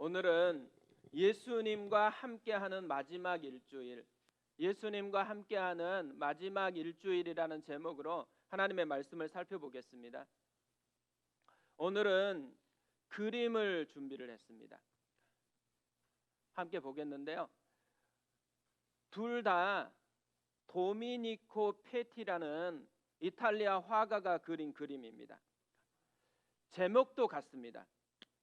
오늘은 예수님과 함께하는 마지막 일주일, 예수님과 함께하는 마지막 일주일이라는 제목으로 하나님의 말씀을 살펴보겠습니다. 오늘은 그림을 준비를 했습니다. 함께 보겠는데요. 둘 다 도미니코 페티라는 이탈리아 화가가 그린 그림입니다. 제목도 같습니다.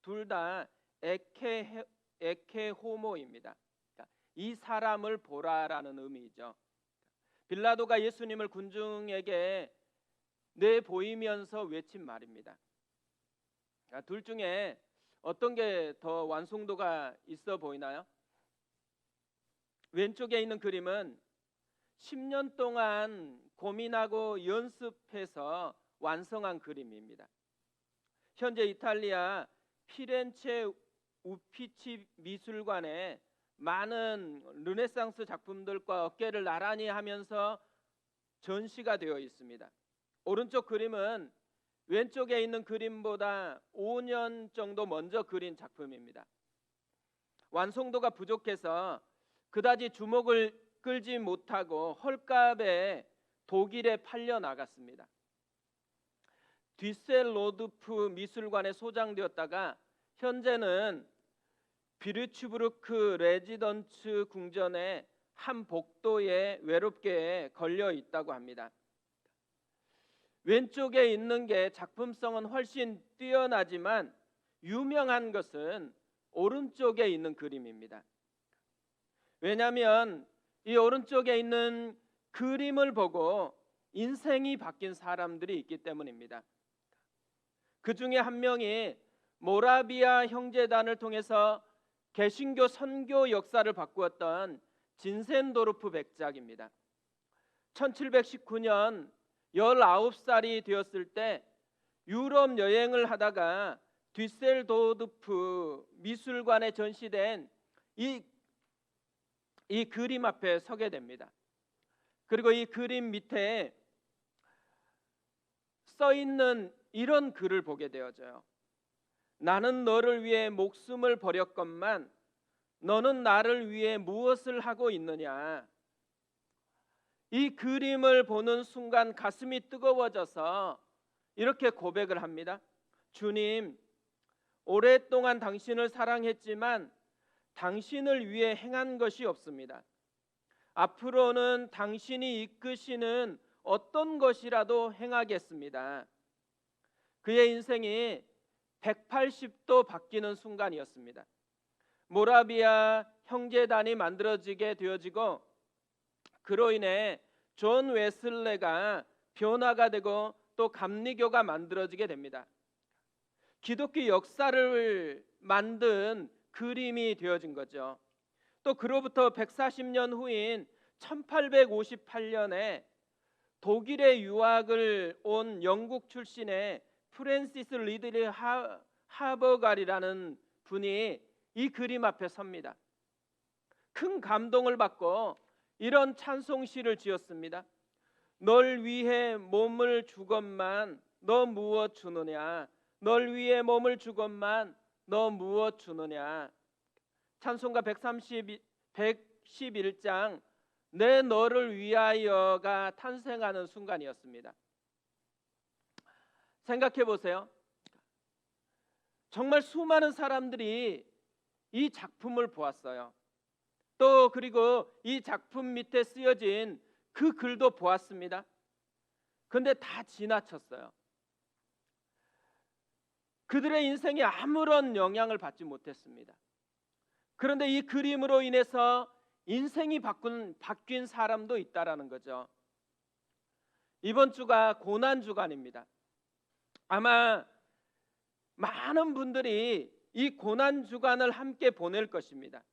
둘 다 에케 호모입니다. 이 사람을 보라라는 의미죠. 빌라도가 예수님을 군중에게 내보이면서 외친 말입니다. 둘 중에 어떤 게 더 완성도가 있어 보이나요? 왼쪽에 있는 그림은 10년 동안 고민하고 연습해서 완성한 그림입니다. 현재 이탈리아 피렌체 우피치 미술관에 많은 르네상스 작품들과 어깨를 나란히 하면서 전시가 되어 있습니다. 오른쪽 그림은 왼쪽에 있는 그림보다 5년 정도 먼저 그린 작품입니다. 완성도가 부족해서 그다지 주목을 끌지 못하고 헐값에 독일에 팔려 나갔습니다. 뒤셀로드프 미술관에 소장되었다가 현재는 비르츠부르크 레지던츠 궁전의 한 복도에 외롭게 걸려 있다고 합니다. 왼쪽에 있는 게 작품성은 훨씬 뛰어나지만 유명한 것은 오른쪽에 있는 그림입니다. 왜냐하면 이 오른쪽에 있는 그림을 보고 인생이 바뀐 사람들이 있기 때문입니다. 그 중에 한 명이 모라비아 형제단을 통해서 개신교 선교 역사를 바꾸었던 진센도르프 백작입니다. 1719년 19살이 되었을 때 유럽 여행을 하다가 뒤셀도르프 미술관에 전시된 이 그림 앞에 서게 됩니다. 그리고 이 그림 밑에 써 있는 이런 글을 보게 되어져요. 나는 너를 위해 목숨을 버렸건만 너는 나를 위해 무엇을 하고 있느냐. 이 그림을 보는 순간 가슴이 뜨거워져서 이렇게 고백을 합니다. 주님, 오랫동안 당신을 사랑했지만 당신을 위해 행한 것이 없습니다. 앞으로는 당신이 이끄시는 어떤 것이라도 행하겠습니다. 그의 인생이 180도 바뀌는 순간이었습니다. 모라비아 형제단이 만들어지게 되어지고 그로 인해 존 웨슬레가 변화가 되고 또 감리교가 만들어지게 됩니다. 기독교 역사를 만든 그림이 되어진 거죠. 또 그로부터 140년 후인 1858년에 독일에 유학을 온 영국 출신의 프랜시스 리들리 하버갈이라는 분이 이 그림 앞에 섭니다. 큰 감동을 받고 이런 찬송시를 지었습니다. 널 위해 몸을 주건만 너 무엇 주느냐. 널 위해 몸을 주건만 너 무엇 주느냐. 찬송가 111장 내 너를 위하여가 탄생하는 순간이었습니다. 생각해 보세요. 정말 수많은 사람들이 이 작품을 보았어요. 또 그리고 이 작품 밑에 쓰여진 그 글도 보았습니다. 그런데 다 지나쳤어요. 그들의 인생에 아무런 영향을 받지 못했습니다. 그런데 이 그림으로 인해서 인생이 바뀐 사람도 있다라는 거죠. 이번 주가 고난 주간입니다. 아마 많은 분들이 이 고난 주간을 함께 보낼 것입니다.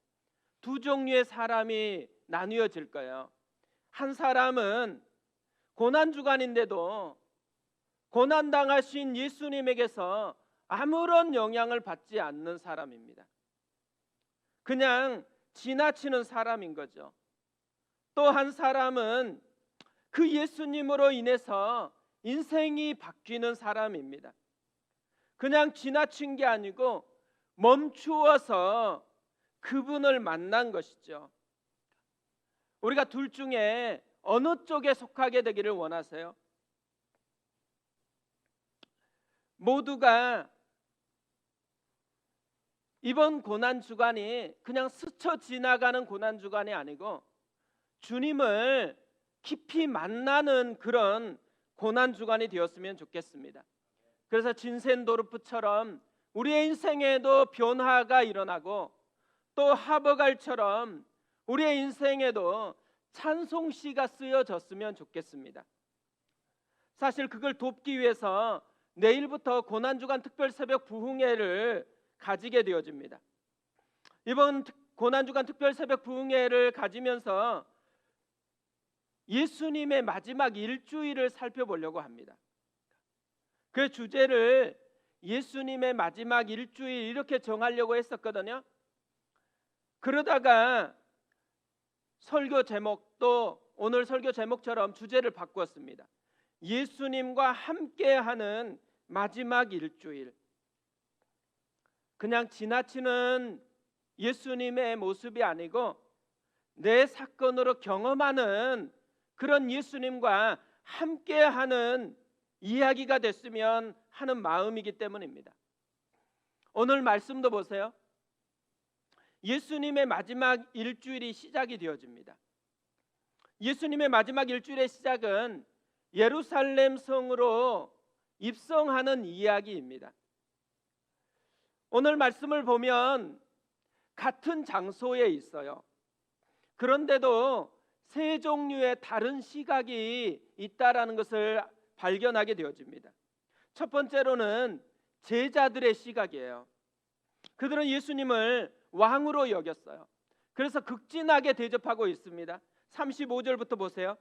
두 종류의 사람이 나뉘어질 거예요. 한 사람은 고난 주간인데도 고난 당하신 예수님에게서 아무런 영향을 받지 않는 사람입니다. 그냥 지나치는 사람인 거죠. 또 한 사람은 그 예수님으로 인해서 인생이 바뀌는 사람입니다. 그냥 지나친 게 아니고 멈추어서 그분을 만난 것이죠. 우리가 둘 중에 어느 쪽에 속하게 되기를 원하세요? 모두가 이번 고난 주간이 그냥 스쳐 지나가는 고난 주간이 아니고 주님을 깊이 만나는 그런 고난 주간이 되었으면 좋겠습니다. 그래서 진센도르프처럼 우리의 인생에도 변화가 일어나고 또 하버갈처럼 우리의 인생에도 찬송시가 쓰여졌으면 좋겠습니다. 사실 그걸 돕기 위해서 내일부터 고난주간 특별새벽 부흥회를 가지게 되어집니다. 이번 고난주간 특별새벽 부흥회를 가지면서 예수님의 마지막 일주일을 살펴보려고 합니다. 그 주제를 예수님의 마지막 일주일 이렇게 정하려고 했었거든요. 그러다가 설교 제목도 오늘 설교 제목처럼 주제를 바꾸었습니다. 예수님과 함께하는 마지막 일주일. 그냥 지나치는 예수님의 모습이 아니고 내 사건으로 경험하는 그런 예수님과 함께하는 이야기가 됐으면 하는 마음이기 때문입니다. 오늘 말씀도 보세요. 예수님의 마지막 일주일이 시작이 되어집니다. 예수님의 마지막 일주일의 시작은 예루살렘 성으로 입성하는 이야기입니다. 오늘 말씀을 보면 같은 장소에 있어요. 그런데도 세 종류의 다른 시각이 있다라는 것을 발견하게 되어집니다. 첫 번째로는 제자들의 시각이에요. 그들은 예수님을 왕으로 여겼어요. 그래서 극진하게 대접하고 있습니다. 35절부터 보세요.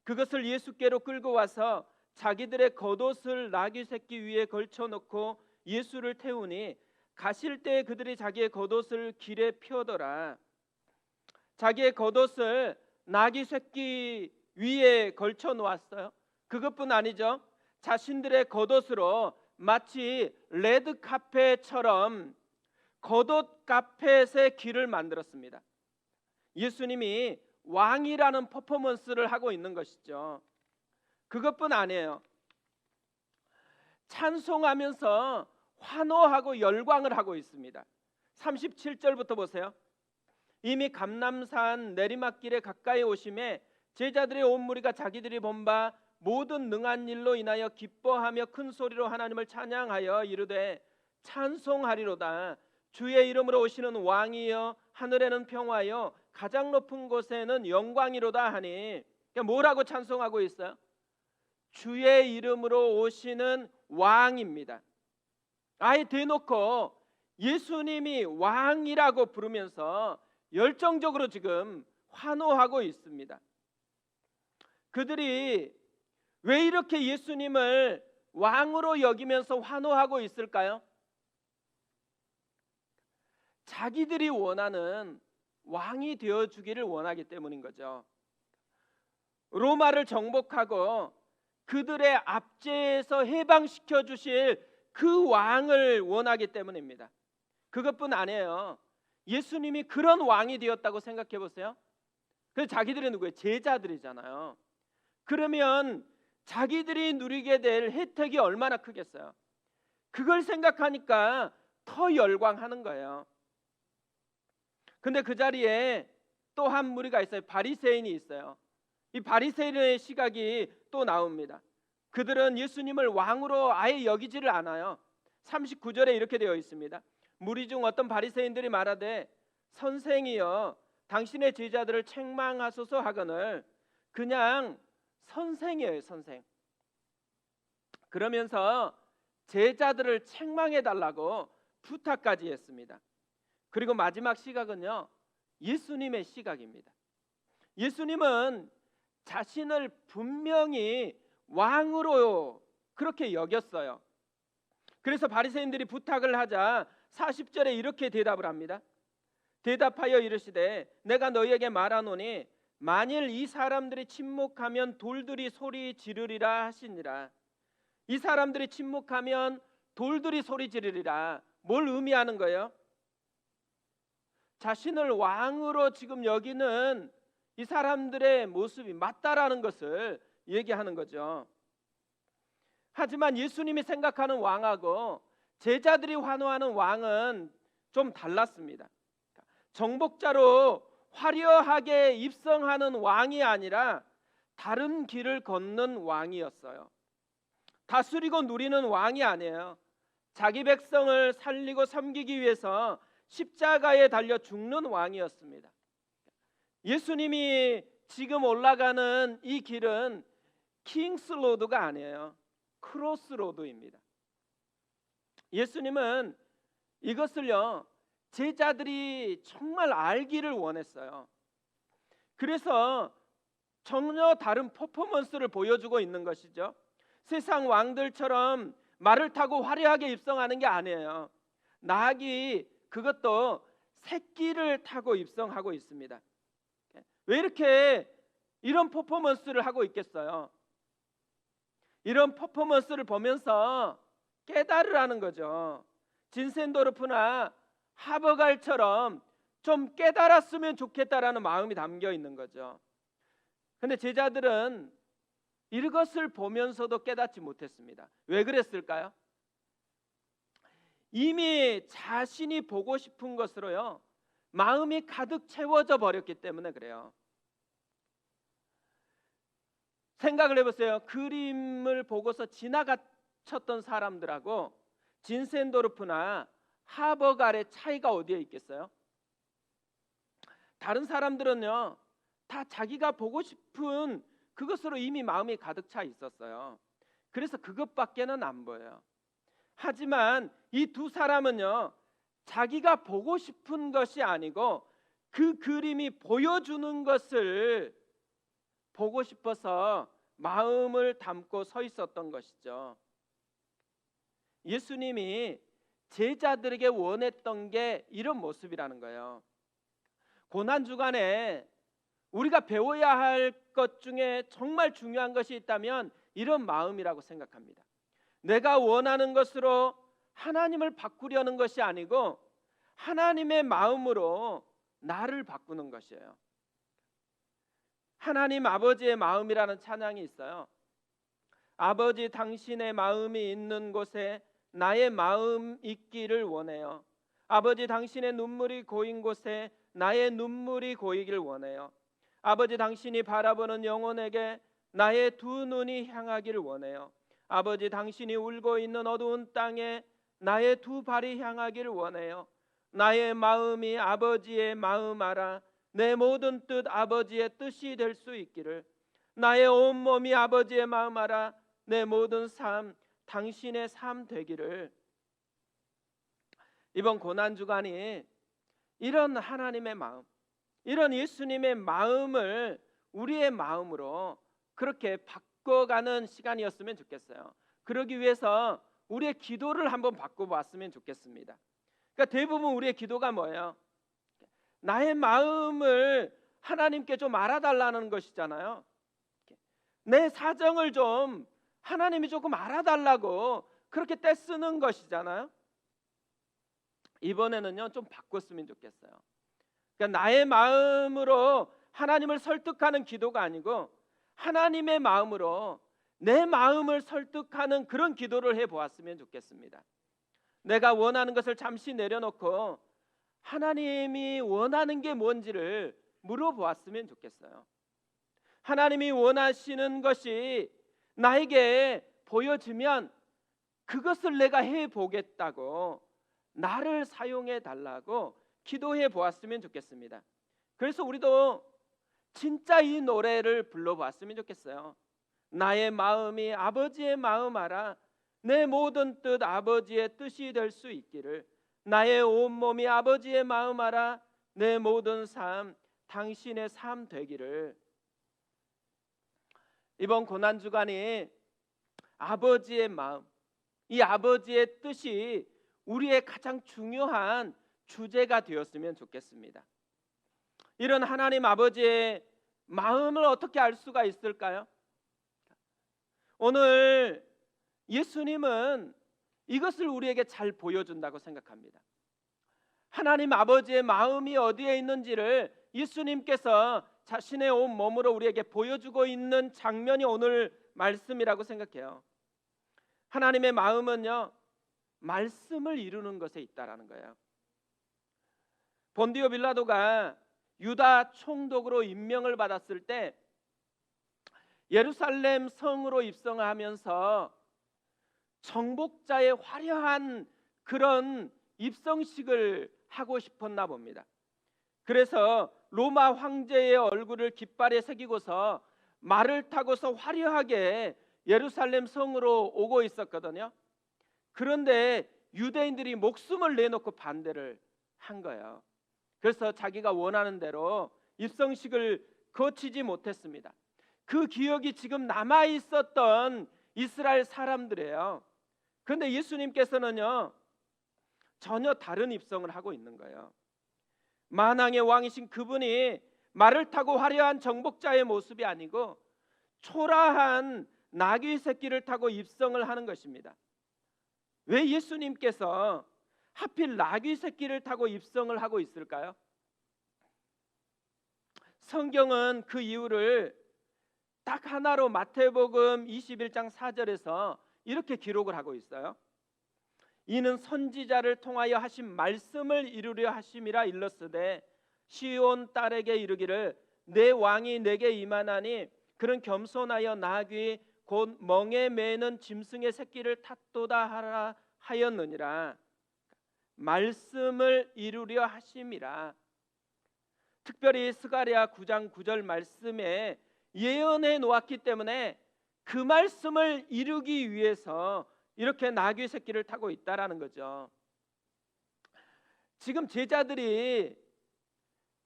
그것을 예수께로 끌고 와서 자기들의 겉옷을 나귀 새끼 위에 걸쳐놓고 예수를 태우니 가실 때 그들이 자기의 겉옷을 길에 펴더라. 자기의 겉옷을 나귀 새끼 위에 걸쳐 놓았어요. 그것뿐 아니죠. 자신들의 겉옷으로 마치 레드 카펫처럼 겉옷 카펫의 길을 만들었습니다. 예수님이 왕이라는 퍼포먼스를 하고 있는 것이죠. 그것뿐 아니에요. 찬송하면서 환호하고 열광을 하고 있습니다. 37절부터 보세요. 이미 감람산 내리막길에 가까이 오심에 제자들의 온 무리가 자기들이 본 바 모든 능한 일로 인하여 기뻐하며 큰 소리로 하나님을 찬양하여 이르되 찬송하리로다. 주의 이름으로 오시는 왕이여 하늘에는 평화여 가장 높은 곳에는 영광이로다 하니, 그러니까 뭐라고 찬송하고 있어요? 주의 이름으로 오시는 왕입니다. 아예 대놓고 예수님이 왕이라고 부르면서 열정적으로 지금 환호하고 있습니다. 그들이 왜 이렇게 예수님을 왕으로 여기면서 환호하고 있을까요? 자기들이 원하는 왕이 되어주기를 원하기 때문인 거죠. 로마를 정복하고 그들의 압제에서 해방시켜 주실 그 왕을 원하기 때문입니다. 그것뿐 아니에요. 예수님이 그런 왕이 되었다고 생각해 보세요. 그래서 자기들이 누구예요? 제자들이잖아요. 그러면 자기들이 누리게 될 혜택이 얼마나 크겠어요. 그걸 생각하니까 더 열광하는 거예요. 근데 그 자리에 또 한 무리가 있어요. 바리새인이 있어요. 이 바리새인의 시각이 또 나옵니다. 그들은 예수님을 왕으로 아예 여기지를 않아요. 39절에 이렇게 되어 있습니다. 무리 중 어떤 바리새인들이 말하되 선생이여 당신의 제자들을 책망하소서 하거늘. 그냥 선생이에요, 선생. 그러면서 제자들을 책망해 달라고 부탁까지 했습니다. 그리고 마지막 시각은요, 예수님의 시각입니다. 예수님은 자신을 분명히 왕으로 그렇게 여겼어요. 그래서 바리새인들이 부탁을 하자 40절에 이렇게 대답을 합니다. 대답하여 이르시되 내가 너희에게 말하노니 만일 이 사람들이 침묵하면 돌들이 소리 지르리라 하시니라. 이 사람들이 침묵하면 돌들이 소리 지르리라. 뭘 의미하는 거예요? 자신을 왕으로 지금 여기는 이 사람들의 모습이 맞다라는 것을 얘기하는 거죠. 하지만 예수님이 생각하는 왕하고 제자들이 환호하는 왕은 좀 달랐습니다. 정복자로 화려하게 입성하는 왕이 아니라 다른 길을 걷는 왕이었어요. 다스리고 누리는 왕이 아니에요. 자기 백성을 살리고 섬기기 위해서 십자가에 달려 죽는 왕이었습니다. 예수님이 지금 올라가는 이 길은 킹스 로드가 아니에요. 크로스 로드입니다. 예수님은 이것을요, 제자들이 정말 알기를 원했어요. 그래서 전혀 다른 퍼포먼스를 보여주고 있는 것이죠. 세상 왕들처럼 말을 타고 화려하게 입성하는 게 아니에요. 나귀, 그것도 새끼를 타고 입성하고 있습니다. 왜 이렇게 이런 퍼포먼스를 하고 있겠어요? 이런 퍼포먼스를 보면서 깨달으라는 거죠. 진센도르프나 하버갈처럼 좀 깨달았으면 좋겠다라는 마음이 담겨 있는 거죠. 근데 제자들은 이것을 보면서도 깨닫지 못했습니다. 왜 그랬을까요? 이미 자신이 보고 싶은 것으로요, 마음이 가득 채워져 버렸기 때문에 그래요. 생각을 해보세요. 그림을 보고서 지나갔던 사람들하고 진센도르프나 하버갈의 차이가 어디에 있겠어요? 다른 사람들은요, 다 자기가 보고 싶은 그것으로 이미 마음이 가득 차 있었어요. 그래서 그것밖에는 안 보여요. 하지만 이 두 사람은요, 자기가 보고 싶은 것이 아니고 그 그림이 보여주는 것을 보고 싶어서 마음을 담고 서 있었던 것이죠. 예수님이 제자들에게 원했던 게 이런 모습이라는 거예요. 고난주간에 우리가 배워야 할 것 중에 정말 중요한 것이 있다면 이런 마음이라고 생각합니다. 내가 원하는 것으로 하나님을 바꾸려는 것이 아니고 하나님의 마음으로 나를 바꾸는 것이에요. 하나님 아버지의 마음이라는 찬양이 있어요. 아버지, 당신의 마음이 있는 곳에 나의 마음 있기를 원해요. 아버지, 당신의 눈물이 고인 곳에 나의 눈물이 고이길 원해요. 아버지, 당신이 바라보는 영혼에게 나의 두 눈이 향하기를 원해요. 아버지, 당신이 울고 있는 어두운 땅에 나의 두 발이 향하기를 원해요. 나의 마음이 아버지의 마음 알아 내 모든 뜻 아버지의 뜻이 될 수 있기를. 나의 온몸이 아버지의 마음 알아 내 모든 삶 당신의 삶 되기를. 이번 고난주간이 이런 하나님의 마음, 이런 예수님의 마음을 우리의 마음으로 그렇게 바꿔가는 시간이었으면 좋겠어요. 그러기 위해서 우리의 기도를 한번 바꿔봤으면 좋겠습니다. 그러니까 대부분 우리의 기도가 뭐예요? 나의 마음을 하나님께 좀 알아달라는 것이잖아요. 내 사정을 좀 하나님이 조금 알아달라고 그렇게 떼쓰는 것이잖아요. 이번에는요, 좀 바꿨으면 좋겠어요. 그러니까 나의 마음으로 하나님을 설득하는 기도가 아니고 하나님의 마음으로 내 마음을 설득하는 그런 기도를 해보았으면 좋겠습니다. 내가 원하는 것을 잠시 내려놓고 하나님이 원하는 게 뭔지를 물어보았으면 좋겠어요. 하나님이 원하시는 것이 나에게 보여지면 그것을 내가 해보겠다고 나를 사용해 달라고 기도해 보았으면 좋겠습니다. 그래서 우리도 진짜 이 노래를 불러보았으면 좋겠어요. 나의 마음이 아버지의 마음 알아 내 모든 뜻 아버지의 뜻이 될 수 있기를. 나의 온몸이 아버지의 마음 알아 내 모든 삶 당신의 삶 되기를. 이번 고난주간이 아버지의 마음, 이 아버지의 뜻이 우리의 가장 중요한 주제가 되었으면 좋겠습니다. 이런 하나님 아버지의 마음을 어떻게 알 수가 있을까요? 오늘 예수님은 이것을 우리에게 잘 보여준다고 생각합니다. 하나님 아버지의 마음이 어디에 있는지를 예수님께서 자신의 온 몸으로 우리에게 보여주고 있는 장면이 오늘 말씀이라고 생각해요. 하나님의 마음은요, 말씀을 이루는 것에 있다라는 거예요. 본디오 빌라도가 유다 총독으로 임명을 받았을 때 예루살렘 성으로 입성하면서 정복자의 화려한 그런 입성식을 하고 싶었나 봅니다. 그래서 로마 황제의 얼굴을 깃발에 새기고서 말을 타고서 화려하게 예루살렘 성으로 오고 있었거든요. 그런데 유대인들이 목숨을 내놓고 반대를 한 거예요. 그래서 자기가 원하는 대로 입성식을 거치지 못했습니다. 그 기억이 지금 남아 있었던 이스라엘 사람들이에요. 그런데 예수님께서는요, 전혀 다른 입성을 하고 있는 거예요. 만왕의 왕이신 그분이 말을 타고 화려한 정복자의 모습이 아니고 초라한 나귀 새끼를 타고 입성을 하는 것입니다. 왜 예수님께서 하필 나귀 새끼를 타고 입성을 하고 있을까요? 성경은 그 이유를 딱 하나로 마태복음 21장 4절에서 이렇게 기록을 하고 있어요. 이는 선지자를 통하여 하신 말씀을 이루려 하심이라 일렀으되 시온 딸에게 이르기를 내 왕이 내게 임하나니 그는 겸손하여 나귀 곧 멍에 매는 짐승의 새끼를 탔도다 하라 하였느니라. 말씀을 이루려 하심이라. 특별히 스가랴 9장 9절 말씀에 예언해 놓았기 때문에 그 말씀을 이루기 위해서 이렇게 나귀 새끼를 타고 있다라는 거죠. 지금 제자들이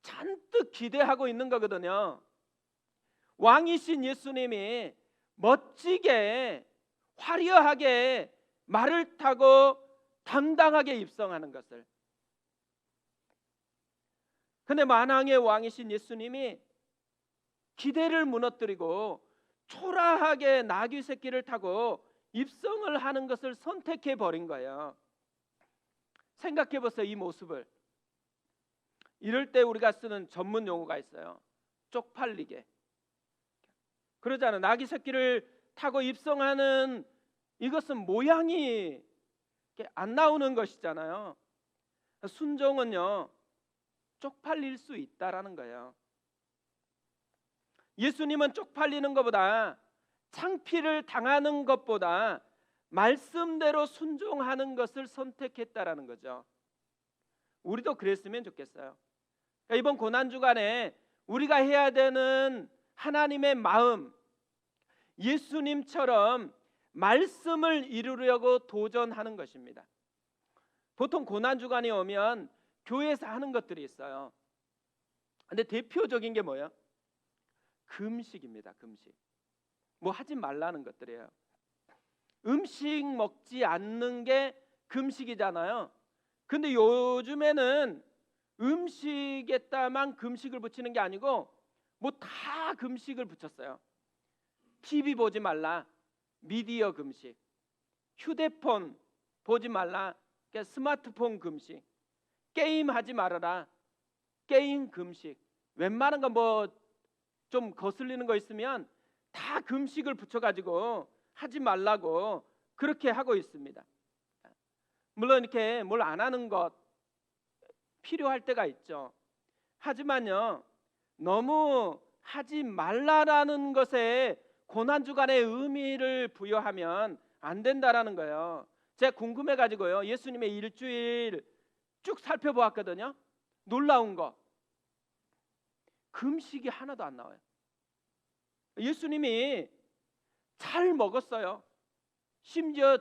잔뜩 기대하고 있는 거거든요. 왕이신 예수님이 멋지게 화려하게 말을 타고 당당하게 입성하는 것을. 근데 만왕의 왕이신 예수님이 기대를 무너뜨리고 초라하게 나귀 새끼를 타고 입성을 하는 것을 선택해 버린 거예요. 생각해 보세요, 이 모습을. 이럴 때 우리가 쓰는 전문 용어가 있어요. 쪽팔리게. 그러잖아요. 나귀 새끼를 타고 입성하는 이것은 모양이 안 나오는 것이잖아요. 순종은요, 쪽팔릴 수 있다라는 거예요. 예수님은 쪽팔리는 것보다 창피를 당하는 것보다 말씀대로 순종하는 것을 선택했다라는 거죠. 우리도 그랬으면 좋겠어요. 그러니까 이번 고난주간에 우리가 해야 되는 하나님의 마음, 예수님처럼 말씀을 이루려고 도전하는 것입니다. 보통 고난주간이 오면 교회에서 하는 것들이 있어요. 근데 대표적인 게 뭐예요? 금식입니다. 금식. 뭐 하지 말라는 것들이에요. 음식 먹지 않는 게 금식이잖아요. 근데 요즘에는 음식에다만 금식을 붙이는 게 아니고 뭐 다 금식을 붙였어요. TV 보지 말라, 미디어 금식, 휴대폰 보지 말라, 스마트폰 금식, 게임 하지 말아라, 게임 금식. 웬만한 거 뭐 좀 거슬리는 거 있으면 다 금식을 붙여가지고 하지 말라고 그렇게 하고 있습니다. 물론 이렇게 뭘 안 하는 것 필요할 때가 있죠. 하지만요, 너무 하지 말라라는 것에 고난주간의 의미를 부여하면 안 된다라는 거예요. 제가 궁금해가지고요, 예수님의 일주일 쭉 살펴보았거든요. 놀라운 거, 금식이 하나도 안 나와요. 예수님이 잘 먹었어요. 심지어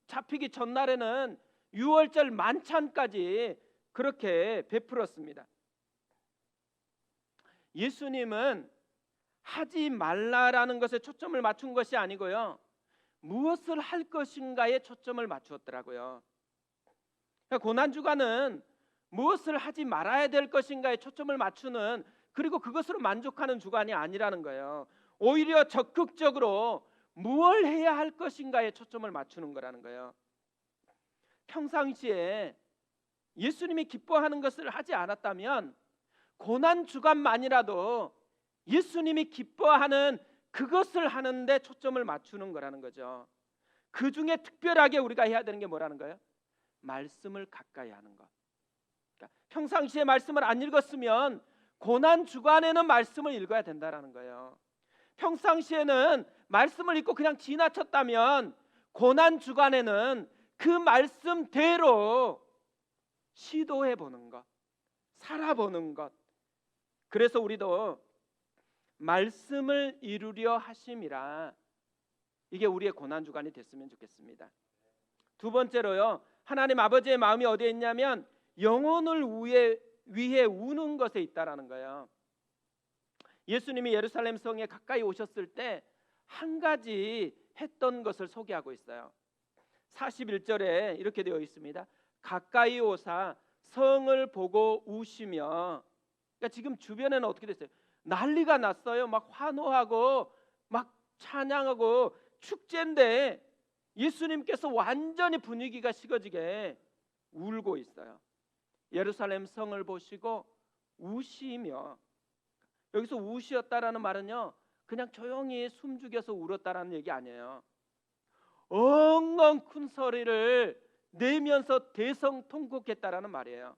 잡히기 전날에는 유월절 만찬까지 그렇게 베풀었습니다. 예수님은 하지 말라라는 것에 초점을 맞춘 것이 아니고요, 무엇을 할 것인가에 초점을 맞추었더라고요. 그러니까 고난주간은 무엇을 하지 말아야 될 것인가에 초점을 맞추는, 그리고 그것으로 만족하는 주간이 아니라는 거예요. 오히려 적극적으로 무엇을 해야 할 것인가에 초점을 맞추는 거라는 거예요. 평상시에 예수님이 기뻐하는 것을 하지 않았다면 고난 주간만이라도 예수님이 기뻐하는 그것을 하는데 초점을 맞추는 거라는 거죠. 그 중에 특별하게 우리가 해야 되는 게 뭐라는 거예요? 말씀을 가까이 하는 것. 그러니까 평상시에 말씀을 안 읽었으면 고난 주간에는 말씀을 읽어야 된다라는 거예요. 평상시에는 말씀을 읽고 그냥 지나쳤다면 고난 주간에는 그 말씀대로 시도해 보는 것, 살아보는 것. 그래서 우리도 말씀을 이루려 하심이라, 이게 우리의 고난 주간이 됐으면 좋겠습니다. 두 번째로요, 하나님 아버지의 마음이 어디에 있냐면 영혼을 위해 우는 것에 있다라는 거예요. 예수님이 예루살렘 성에 가까이 오셨을 때 한 가지 했던 것을 소개하고 있어요. 41절에 이렇게 되어 있습니다. 가까이 오사 성을 보고 우시며, 그러니까 지금 주변에는 어떻게 됐어요? 난리가 났어요. 막 환호하고 막 찬양하고 축제인데 예수님께서 완전히 분위기가 식어지게 울고 있어요. 예루살렘 성을 보시고 우시며, 여기서 우시었다라는 말은요, 그냥 조용히 숨죽여서 울었다라는 얘기 아니에요. 엉엉 큰 소리를 내면서 대성통곡했다라는 말이에요.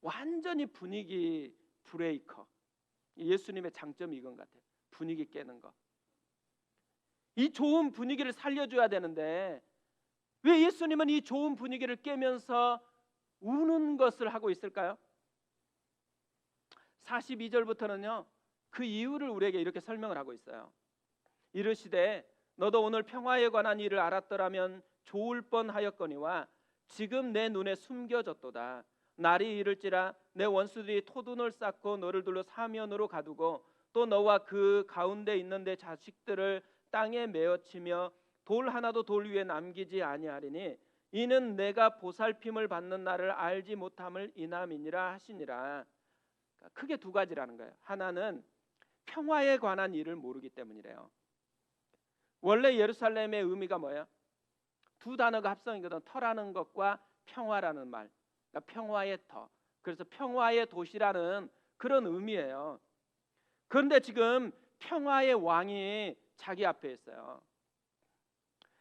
완전히 분위기 브레이커. 예수님의 장점이 이건 같아요. 분위기 깨는 거. 이 좋은 분위기를 살려줘야 되는데 왜 예수님은 이 좋은 분위기를 깨면서 우는 것을 하고 있을까요? 42절부터는요, 그 이유를 우리에게 이렇게 설명을 하고 있어요. 이르시되 너도 오늘 평화에 관한 일을 알았더라면 좋을 뻔하였거니와 지금 내 눈에 숨겨졌도다. 날이 이를지라 내 원수들이 토둔을 쌓고 너를 둘러 사면으로 가두고 또 너와 그 가운데 있는 내 자식들을 땅에 메어치며 돌 하나도 돌 위에 남기지 아니하리니 이는 내가 보살핌을 받는 날을 알지 못함을 인함이니라 하시니라. 크게 두 가지라는 거예요. 하나는 평화에 관한 일을 모르기 때문이래요. 원래 예루살렘의 의미가 뭐예요? 두 단어가 합성이거든. 터라는 것과 평화라는 말. 그러니까 평화의 터. 그래서 평화의 도시라는 그런 의미예요. 그런데 지금 평화의 왕이 자기 앞에 있어요.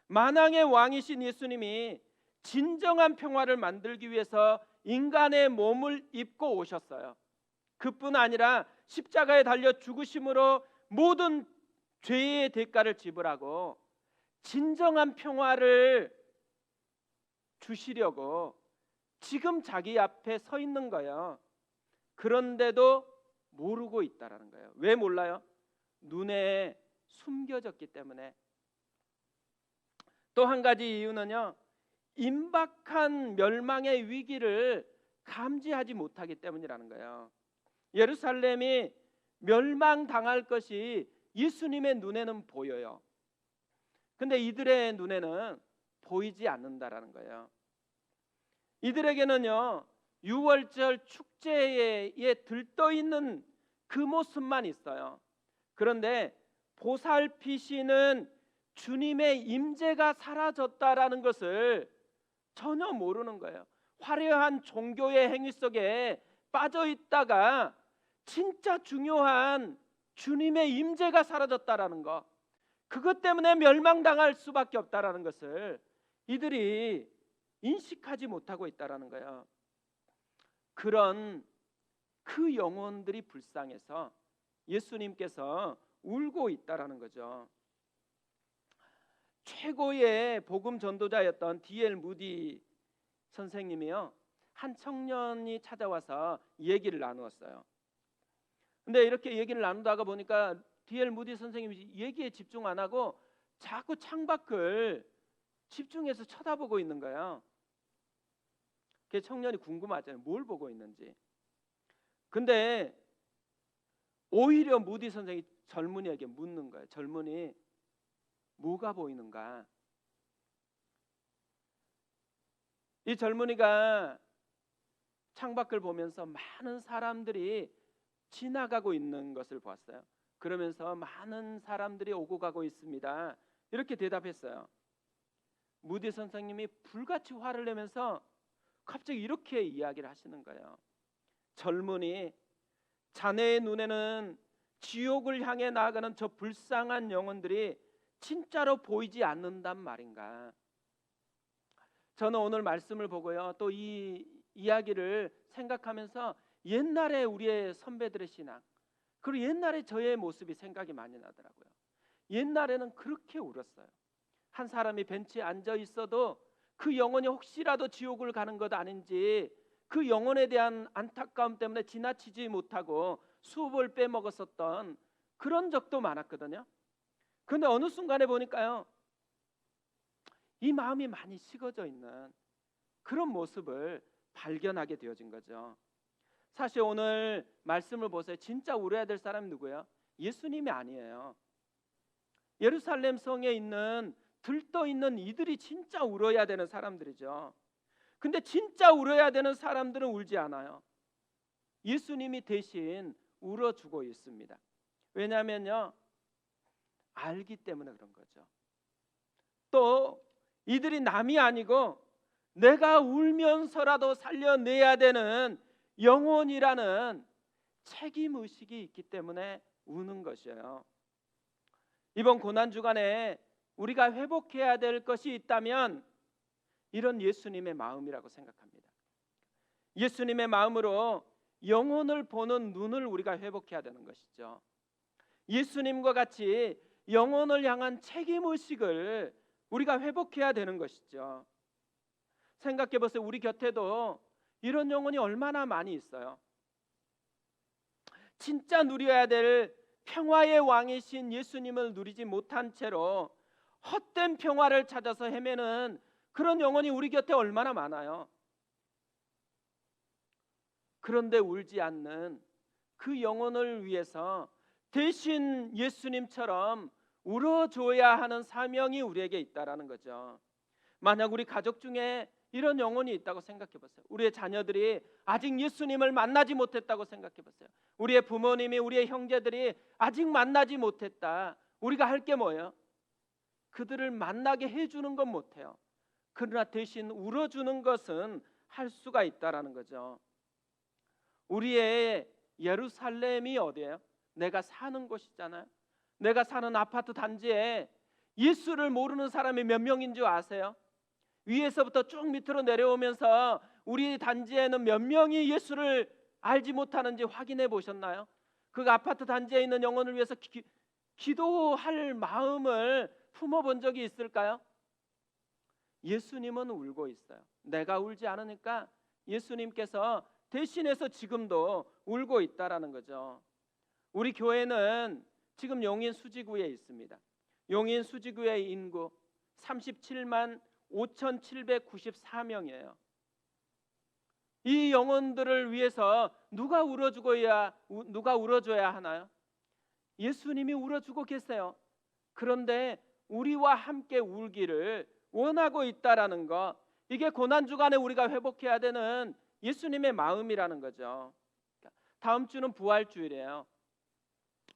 만왕의 왕이신 예수님이 진정한 평화를 만들기 위해서 인간의 몸을 입고 오셨어요. 그뿐 아니라 십자가에 달려 죽으심으로 모든 죄의 대가를 지불하고 진정한 평화를 주시려고 지금 자기 앞에 서 있는 거예요. 그런데도 모르고 있다라는 거예요. 왜 몰라요? 눈에 숨겨졌기 때문에. 또 한 가지 이유는요, 임박한 멸망의 위기를 감지하지 못하기 때문이라는 거예요. 예루살렘이 멸망당할 것이 예수님의 눈에는 보여요. 근데 이들의 눈에는 보이지 않는다라는 거예요. 이들에게는요, 유월절 축제에 들떠있는 그 모습만 있어요. 그런데 보살피시는 주님의 임재가 사라졌다라는 것을 전혀 모르는 거예요. 화려한 종교의 행위 속에 빠져 있다가 진짜 중요한 주님의 임재가 사라졌다라는 거, 그것 때문에 멸망당할 수밖에 없다라는 것을 이들이 인식하지 못하고 있다라는 거예요. 그런 그 영혼들이 불쌍해서 예수님께서 울고 있다라는 거죠. 최고의 복음 전도자였던 D.L. 무디 선생님이요, 한 청년이 찾아와서 얘기를 나누었어요. 근데 이렇게 얘기를 나누다가 보니까 D.L. 무디 선생님이 얘기에 집중 안 하고 자꾸 창밖을 집중해서 쳐다보고 있는 거예요. 그 청년이 궁금하잖아요. 뭘 보고 있는지. 근데 오히려 무디 선생이 젊은이에게 묻는 거예요. 젊은이, 뭐가 보이는가? 이 젊은이가 창밖을 보면서 많은 사람들이 지나가고 있는 것을 보았어요. 그러면서 많은 사람들이 오고 가고 있습니다. 이렇게 대답했어요. 무디 선생님이 불같이 화를 내면서 갑자기 이렇게 이야기를 하시는 거예요. 젊은이, 자네의 눈에는 지옥을 향해 나아가는 저 불쌍한 영혼들이 진짜로 보이지 않는단 말인가? 저는 오늘 말씀을 보고요, 또 이 이야기를 생각하면서 옛날에 우리의 선배들의 신앙, 그리고 옛날에 저의 모습이 생각이 많이 나더라고요. 옛날에는 그렇게 울었어요. 한 사람이 벤치에 앉아 있어도 그 영혼이 혹시라도 지옥을 가는 것 아닌지 그 영혼에 대한 안타까움 때문에 지나치지 못하고 수업을 빼먹었었던 그런 적도 많았거든요. 그런데 어느 순간에 보니까요, 이 마음이 많이 식어져 있는 그런 모습을 발견하게 되어진 거죠. 사실 오늘 말씀을 보세요. 진짜 울어야 될 사람이 누구예요? 예수님이 아니에요. 예루살렘 성에 있는 들떠 있는 이들이 진짜 울어야 되는 사람들이죠. 근데 진짜 울어야 되는 사람들은 울지 않아요. 예수님이 대신 울어주고 있습니다. 왜냐하면요, 알기 때문에 그런 거죠. 또 이들이 남이 아니고 내가 울면서라도 살려내야 되는 영혼이라는 책임의식이 있기 때문에 우는 것이에요. 이번 고난주간에 우리가 회복해야 될 것이 있다면 이런 예수님의 마음이라고 생각합니다. 예수님의 마음으로 영혼을 보는 눈을 우리가 회복해야 되는 것이죠. 예수님과 같이 영혼을 향한 책임의식을 우리가 회복해야 되는 것이죠. 생각해 보세요. 우리 곁에도 이런 영혼이 얼마나 많이 있어요. 진짜 누려야 될 평화의 왕이신 예수님을 누리지 못한 채로 헛된 평화를 찾아서 헤매는 그런 영혼이 우리 곁에 얼마나 많아요. 그런데 울지 않는 그 영혼을 위해서 대신 예수님처럼 울어줘야 하는 사명이 우리에게 있다라는 거죠. 만약 우리 가족 중에 이런 영혼이 있다고 생각해 보세요. 우리의 자녀들이 아직 예수님을 만나지 못했다고 생각해 보세요. 우리의 부모님이, 우리의 형제들이 아직 만나지 못했다. 우리가 할 게 뭐예요? 그들을 만나게 해주는 건 못해요. 그러나 대신 울어주는 것은 할 수가 있다라는 거죠. 우리의 예루살렘이 어디예요? 내가 사는 곳이잖아요. 내가 사는 아파트 단지에 예수를 모르는 사람이 몇 명인 줄 아세요? 위에서부터 쭉 밑으로 내려오면서 우리 단지에는 몇 명이 예수를 알지 못하는지 확인해 보셨나요? 그 아파트 단지에 있는 영혼을 위해서 기도할 마음을 품어본 적이 있을까요? 예수님은 울고 있어요. 내가 울지 않으니까 예수님께서 대신해서 지금도 울고 있다라는 거죠. 우리 교회는 지금 용인 수지구에 있습니다. 용인 수지구의 인구 37만 5,794명이에요. 이 영혼들을 위해서 누가 울어줘야 하나요? 예수님이 울어주고 계세요. 그런데 우리와 함께 울기를 원하고 있다라는 것, 이게 고난주간에 우리가 회복해야 되는 예수님의 마음이라는 거죠. 다음 주는 부활주일이에요.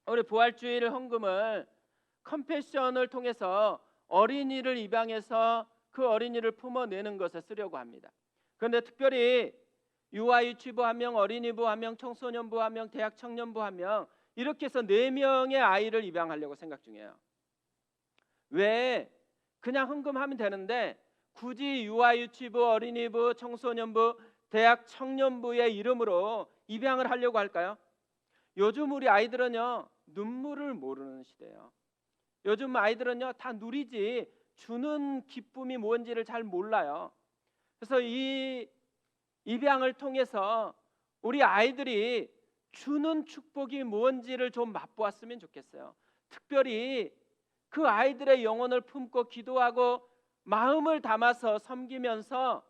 우리 부활주일 헌금을 컴패션을 통해서 어린이를 입양해서 그 어린이를 품어내는 것에 쓰려고 합니다. 그런데 특별히 유아유치부 1명, 어린이부 1명, 청소년부 1명, 대학 청년부 1명, 이렇게 해서 4명의 아이를 입양하려고 생각 중이에요. 왜? 그냥 헌금하면 되는데 굳이 유아유치부, 어린이부, 청소년부, 대학 청년부의 이름으로 입양을 하려고 할까요? 요즘 우리 아이들은요, 눈물을 모르는 시대예요. 요즘 아이들은요, 다 누리지 주는 기쁨이 뭔지를 잘 몰라요. 그래서 이 입양을 통해서 우리 아이들이 주는 축복이 뭔지를 좀 맛보았으면 좋겠어요. 특별히 그 아이들의 영혼을 품고 기도하고 마음을 담아서 섬기면서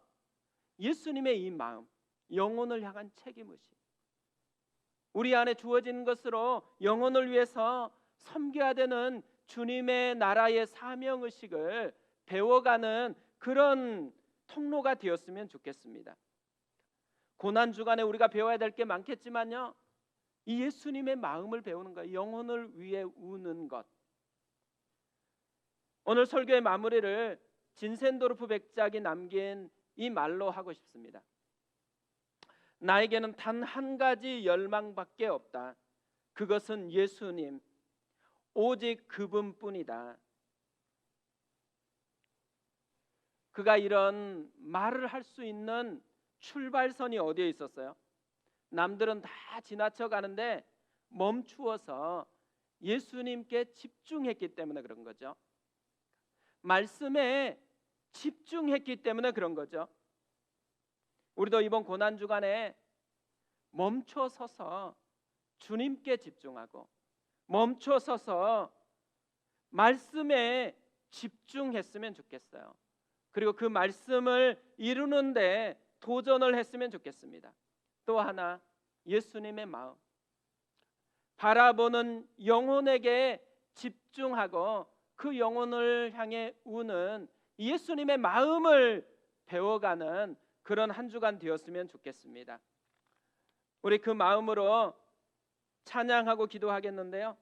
예수님의 이 마음, 영혼을 향한 책임의식, 우리 안에 주어진 것으로 영혼을 위해서 섬겨야 되는 주님의 나라의 사명의식을 배워가는 그런 통로가 되었으면 좋겠습니다. 고난주간에 우리가 배워야 될 게 많겠지만요, 이 예수님의 마음을 배우는 것, 영혼을 위해 우는 것. 오늘 설교의 마무리를 진센도르프 백작이 남긴 이 말로 하고 싶습니다. 나에게는 단 한 가지 열망밖에 없다. 그것은 예수님, 오직 그분뿐이다. 그가 이런 말을 할 수 있는 출발선이 어디에 있었어요? 남들은 다 지나쳐 가는데 멈추어서 예수님께 집중했기 때문에 그런 거죠. 말씀에 집중했기 때문에 그런 거죠. 우리도 이번 고난 주간에 멈춰 서서 주님께 집중하고 멈춰 서서 말씀에 집중했으면 좋겠어요. 그리고 그 말씀을 이루는데 도전을 했으면 좋겠습니다. 또 하나, 예수님의 마음, 바라보는 영혼에게 집중하고 그 영혼을 향해 우는 예수님의 마음을 배워가는 그런 한 주간 되었으면 좋겠습니다. 우리 그 마음으로 찬양하고 기도하겠는데요.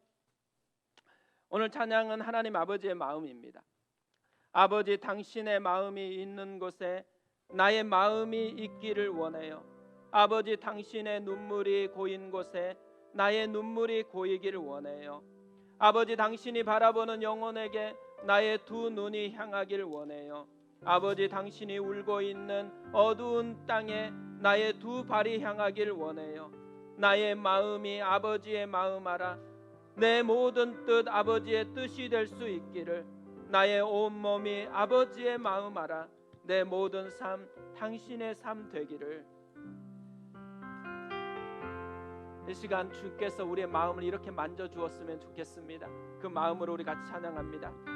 오늘 찬양은 하나님 아버지의 마음입니다. 아버지, 당신의 마음이 있는 곳에 나의 마음이 있기를 원해요. 아버지, 당신의 눈물이 고인 곳에 나의 눈물이 고이기를 원해요. 아버지, 당신이 바라보는 영혼에게 나의 두 눈이 향하기를 원해요. 아버지, 당신이 울고 있는 어두운 땅에 나의 두 발이 향하기를 원해요. 나의 마음이 아버지의 마음 알아 내 모든 뜻 아버지의 뜻이 될 수 있기를, 나의 온몸이 아버지의 마음 알아 내 모든 삶 당신의 삶 되기를. 이 시간 주께서 우리의 마음을 이렇게 만져주었으면 좋겠습니다. 그 마음으로 우리 같이 찬양합니다.